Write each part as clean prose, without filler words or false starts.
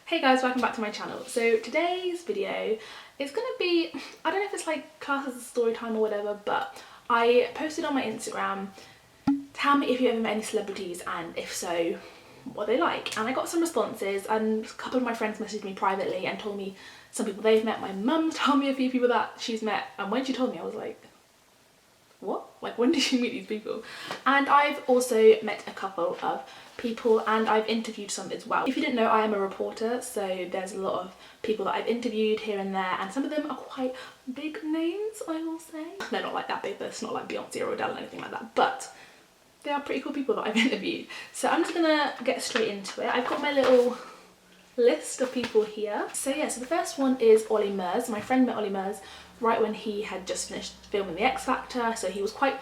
Hey guys, welcome back to my channel. So today's video is gonna be, I don't know if it's like class as a story time or whatever, but I posted on my Instagram, tell me if you ever met any celebrities and if so, what they like. And I got some responses and a couple of my friends messaged me privately and told me some people they've met. My mum told me a few people that she's met, and when she told me I was like, what? Like, when did you meet these people? And I've also met a couple of people and I've interviewed some as well. If you didn't know, I am a reporter, so there's a lot of people that I've interviewed here and there, and some of them are quite big names, I will say. They're not like that big, it's not like Beyonce or Adele or anything like that, but they are pretty cool people that I've interviewed. So I'm just gonna get straight into it. I've got my little list of people here. So yeah, so the first one is Ollie Murs. My friend met Ollie Murs right when he had just finished filming The X Factor, so he was quite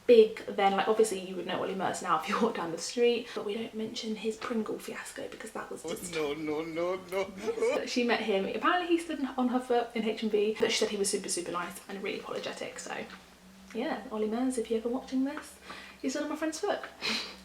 big then. Like, obviously you would know Ollie Murs now if you walk down the street, but we don't mention his Pringle fiasco because that was just no. She met him, apparently he stood on her foot in H&B, but she said he was super nice and really apologetic. So yeah, Ollie Murs, if you're ever watching this, you stood on my friend's foot.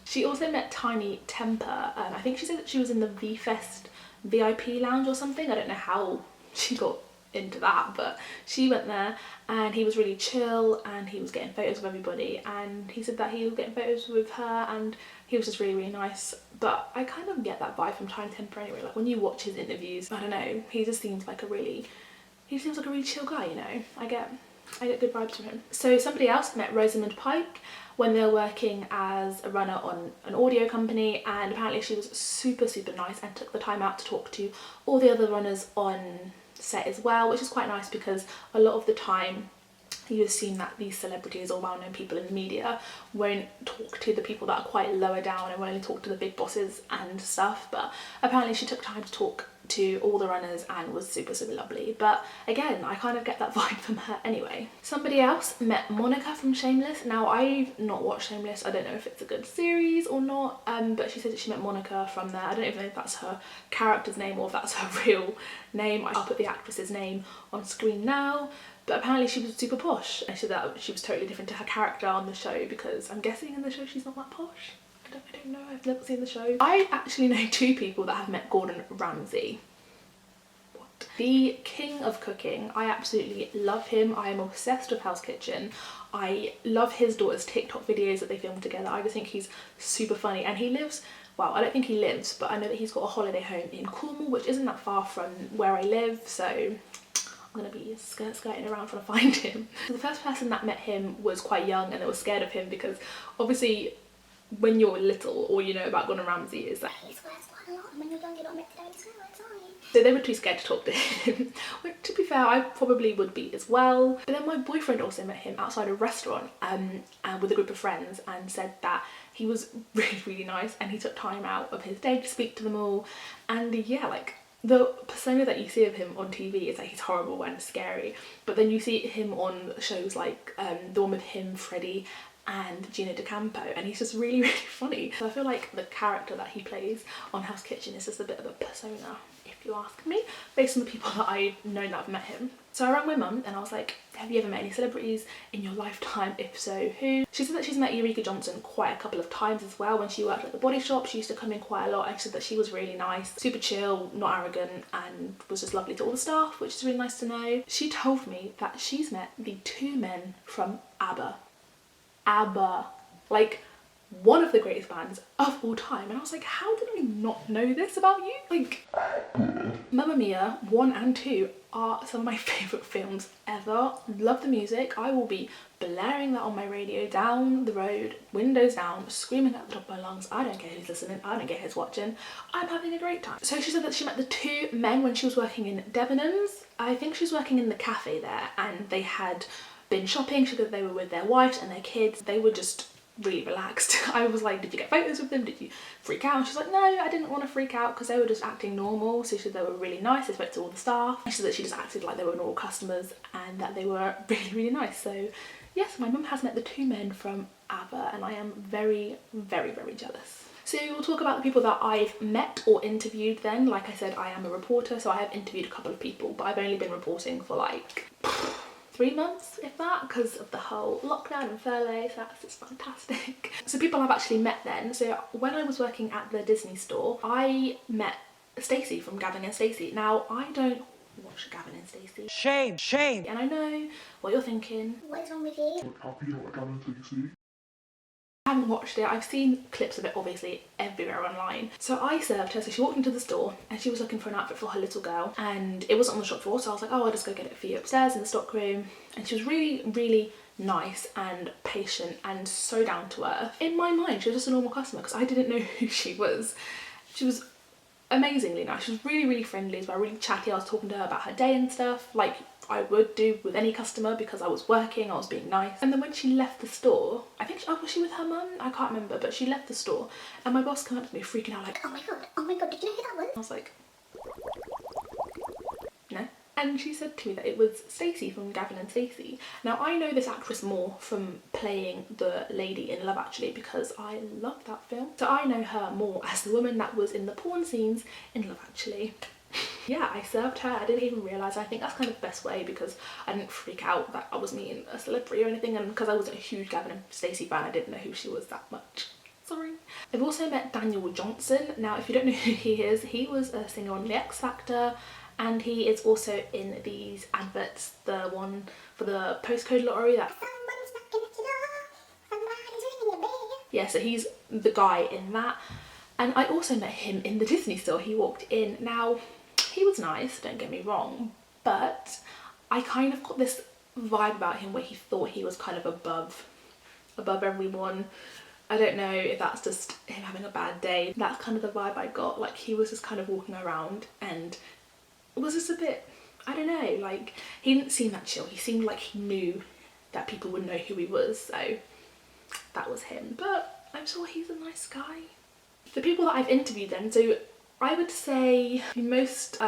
She also met Tiny Temper, I think she said that she was in the V-Fest VIP lounge or something. I don't know how she got into that, but she went there and he was really chill and he was getting photos of everybody, and he said that he was getting photos with her and he was just really nice. But I kind of get that vibe from Tiny Temper anyway. Like, when you watch his interviews, I don't know, he just seems like a really chill guy, you know. I get good vibes from him. So somebody else met Rosamund Pike when they were working as a runner on an audio company, and apparently she was super nice and took the time out to talk to all the other runners on set as well, which is quite nice because a lot of the time you assume that these celebrities or well-known people in the media won't talk to the people that are quite lower down and will only talk to the big bosses and stuff, but apparently she took time to talk to all the runners and was super lovely. But again, I kind of get that vibe from her anyway. Somebody else met Monica from Shameless. Now, I've not watched Shameless, I don't know if it's a good series or not, but she said that she met Monica from there. I don't even know if that's her character's name or if that's her real name. I'll put the actress's name on screen now. But apparently she was super posh. I said that she was totally different to her character on the show, because I'm guessing in the show she's not that posh. I don't know, I've never seen the show. I actually know two people that have met Gordon Ramsay. What? The king of cooking. I absolutely love him. I am obsessed with Hell's Kitchen. I love his daughter's TikTok videos that they film together. I just think he's super funny, and he lives, well, I don't think he lives, but I know that he's got a holiday home in Cornwall, which isn't that far from where I live, so I'm gonna be skirting around trying to find him. So the first person that met him was quite young and they were scared of him because obviously when you're little, all you know about Gordon Ramsay is that he swears quite a lot, and when you're young you don't meant to don't swear, it's fine. So they were too scared to talk to him, which, to be fair, I probably would be as well. But then my boyfriend also met him outside a restaurant and with a group of friends, and said that he was really nice and he took time out of his day to speak to them all. And yeah, like, the persona that you see of him on TV is that he's horrible and scary, but then you see him on shows like the one with him, Freddie and Gina DeCampo, and he's just really funny. So I feel like the character that he plays on Hell's Kitchen is just a bit of a persona, if you ask me, based on the people that I've known that have met him. So I rang my mum and I was like, have you ever met any celebrities in your lifetime? If so, who? She said that she's met Eureka Johnson quite a couple of times as well. When she worked at the Body Shop, she used to come in quite a lot, and she said that she was really nice, super chill, not arrogant, and was just lovely to all the staff, which is really nice to know. She told me that she's met the two men from ABBA. ABBA, like one of the greatest bands of all time, and I was like, how did I not know this about you? Like, Mamma Mia 1 and 2 are some of my favourite films ever. Love the music. I will be blaring that on my radio down the road, windows down, screaming at the top of my lungs. I don't care who's listening, I don't care who's watching, I'm having a great time. So she said that she met the two men when she was working in Debenhams. I think she was working in the cafe there, and they had been shopping. She said that they were with their wives and their kids. They were just really relaxed. I was like, did you get photos with them? Did you freak out? And she's like, no, I didn't want to freak out because they were just acting normal. So she said they were really nice. They spoke to all the staff. She said that she just acted like they were normal customers and that they were really nice. So yes, my mum has met the two men from ABBA, and I am very jealous. So we'll talk about the people that I've met or interviewed then. Like I said, I am a reporter, so I have interviewed a couple of people, but I've only been reporting for like 3 months, if that, because of the whole lockdown and furlough, so that's just fantastic. So people I've actually met then. So when I was working at the Disney store, I met Stacey from Gavin and Stacey. Now, I don't watch Gavin and Stacey. Shame, shame. And I know what you're thinking. What is wrong with you? How can you not like Gavin and Stacey? I haven't watched it. I've seen clips of it obviously everywhere online. So I served her. So she walked into the store and she was looking for an outfit for her little girl, and it wasn't on the shop floor, so I was like, oh, I'll just go get it for you upstairs in the stock room. And she was really, really nice and patient and so down to earth. In my mind, she was just a normal customer because I didn't know who she was. She was amazingly nice. She was really, really friendly as well, really chatty. I was talking to her about her day and stuff, like I would do with any customer, because I was working, I was being nice. And then when she left the store, I think was she with her mum? I can't remember, but she left the store and my boss came up to me freaking out like, Oh my god, did you know who that was? I was like, no. And she said to me that it was Stacey from Gavin and Stacey. Now, I know this actress more from playing the lady in Love Actually, because I love that film. So I know her more as the woman that was in the porn scenes in Love Actually. Yeah, I served her. I didn't even realise. I think that's kind of the best way, because I didn't freak out that I was meeting a celebrity or anything, and because I wasn't a huge Gavin and Stacey fan, I didn't know who she was that much. Sorry. I've also met Daniel Johnson. Now, if you don't know who he is, he was a singer on The X Factor, and he is also in these adverts, the one for the postcode lottery that... Yeah, so he's the guy in that. And I also met him in the Disney store. He walked in. Now, he was nice, don't get me wrong, but I kind of got this vibe about him where he thought he was kind of above everyone. I don't know if that's just him having a bad day. That's kind of the vibe I got. Like, he was just kind of walking around and was just a bit, I don't know, like, he didn't seem that chill. He seemed like he knew that people would know who he was, so that was him. But I'm sure he's a nice guy. The people that I've interviewed then, so I would say the most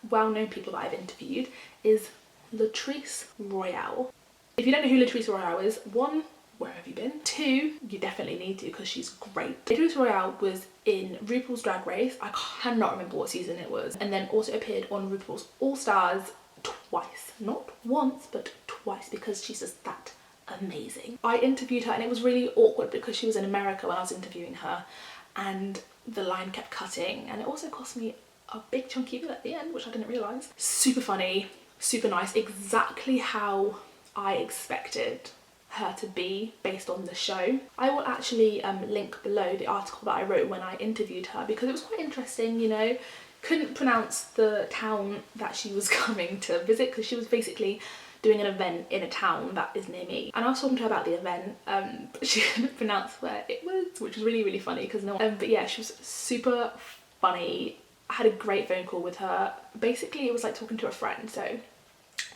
well-known people that I've interviewed is Latrice Royale. If you don't know who Latrice Royale is, one, where have you been? Two, you definitely need to, because she's great. Latrice Royale was in RuPaul's Drag Race. I cannot remember what season it was. And then also appeared on RuPaul's All Stars twice. Not once, but twice, because she's just that amazing. I interviewed her and it was really awkward because she was in America when I was interviewing her, and the line kept cutting, and it also cost me a big chunky bill at the end, which I didn't realise. Super funny, super nice, exactly how I expected her to be based on the show. I will actually link below the article that I wrote when I interviewed her, because it was quite interesting, you know. Couldn't pronounce the town that she was coming to visit, because she was basically doing an event in a town that is near me, and I was talking to her about the event, but she couldn't pronounce where it was, which was really, really funny, because no one, but yeah, she was super funny. I had a great phone call with her. Basically, it was like talking to a friend, so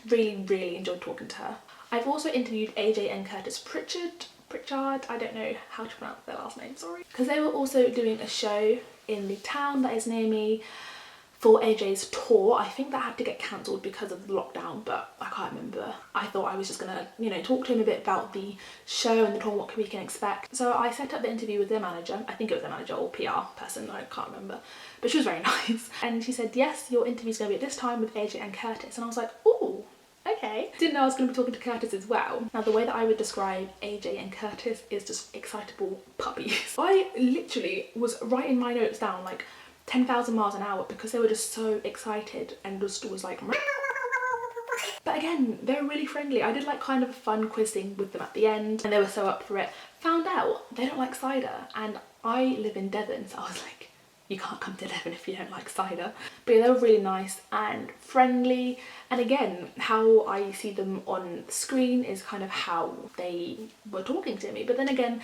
really, really enjoyed talking to her. I've also interviewed AJ and Curtis Pritchard, I don't know how to pronounce their last name, sorry, because they were also doing a show in the town that is near me for AJ's tour. I think that had to get cancelled because of the lockdown, but I can't remember. I thought I was just gonna, you know, talk to him a bit about the show and the tour, what we can expect. So I set up the interview with their manager. I think it was their manager or PR person, I can't remember, but she was very nice. And she said, yes, your interview's gonna be at this time with AJ and Curtis. And I was like, ooh, okay. Didn't know I was going to be talking to Curtis as well. Now, the way that I would describe AJ and Curtis is just excitable puppies. I literally was writing my notes down like 10,000 miles an hour because they were just so excited and just was like... But again, they were really friendly. I did like kind of a fun quiz thing with them at the end, and they were so up for it. Found out they don't like cider, and I live in Devon, so I was like, you can't come to Devon if you don't like cider. But yeah, they were really nice and friendly. And again, how I see them on screen is kind of how they were talking to me. But then again,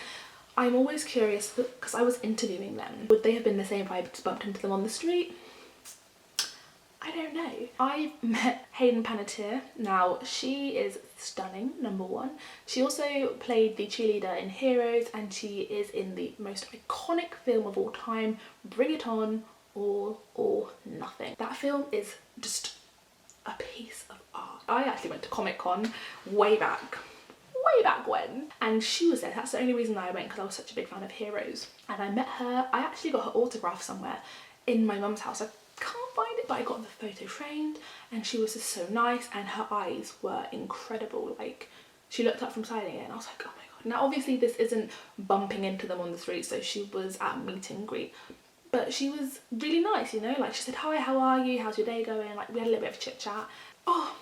I'm always curious, because I was interviewing them, would they have been the same if I just bumped into them on the street? I don't know. I met Hayden Panettiere. Now, she is stunning, number one. She also played the cheerleader in Heroes, and she is in the most iconic film of all time, Bring It On, All or Nothing. That film is just a piece of art. I actually went to Comic-Con way back when, and she was there. That's the only reason that I went, because I was such a big fan of Heroes. And I met her. I actually got her autograph somewhere in my mum's house. I can't find it, but I got the photo framed, and she was just so nice, and her eyes were incredible. Like, she looked up from signing it and I was like, oh my god. Now obviously this isn't bumping into them on the street, so she was at a meet and greet, but she was really nice, you know, like she said, hi, how are you? How's your day going? Like we had a little bit of chit chat. Oh,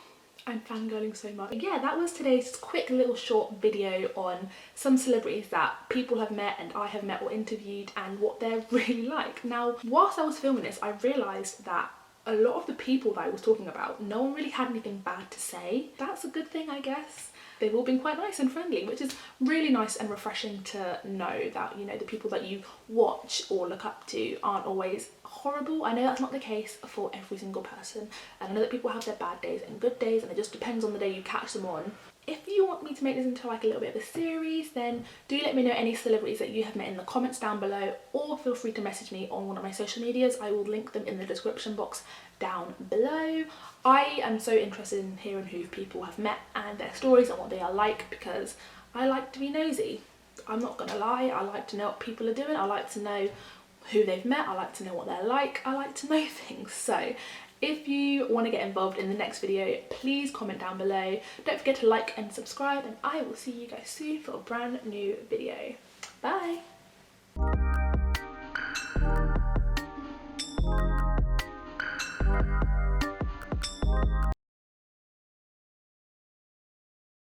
I'm fangirling so much. But yeah, that was today's quick little short video on some celebrities that people have met and I have met or interviewed and what they're really like. Now, whilst I was filming this, I realised that a lot of the people that I was talking about, no one really had anything bad to say. That's a good thing, I guess. They've all been quite nice and friendly, which is really nice and refreshing to know that, you know, the people that you watch or look up to aren't always horrible. I know that's not the case for every single person, and I know that people have their bad days and good days, and it just depends on the day you catch them on. If you want me to make this into like a little bit of a series, then do let me know any celebrities that you have met in the comments down below, or feel free to message me on one of my social medias. I will link them in the description box down below. I am so interested in hearing who people have met and their stories and what they are like, because I like to be nosy. I'm not gonna lie, I like to know what people are doing, I like to know who they've met, I like to know what they're like, I like to know things. So if you want to get involved in the next video, please comment down below. Don't forget to like and subscribe, and I will see you guys soon for a brand new video. Bye!